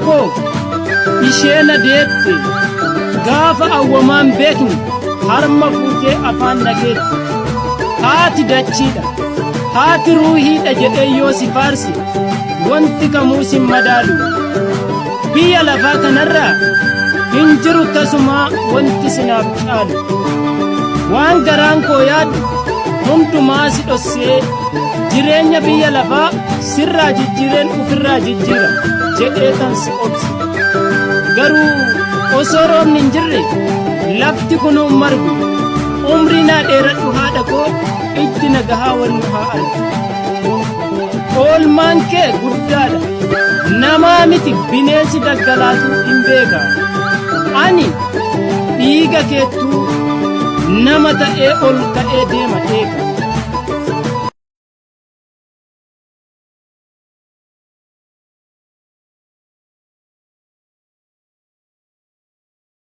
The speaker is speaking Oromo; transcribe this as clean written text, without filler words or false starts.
koo ishee na deette gaafa awwamaan beekni harma fuutee afaan nageette haati dachiidha haati ruuhiidha jedhee yoo si faarsi wanti kamuu sin madaalu biyya lafaa kanarraa hin jiru tasumaa wanti sinaaf caalu waan garaan koo yaadu hundumaa si dhossee jireenya biyya lafaa sirraa jijjiireen ufirraa jijjiira jedhee tan si obsi garuu osoo roobni hin jirre lafti kunuu margu umrii naa dheeradhu haadha koo itti nagahaa wannu haa argu oolmaan kee guddaadha namaa miti bineensi daggalaatu hin beeka ani dhiiga keettuu nama ta'ee ol ka'ee deema eega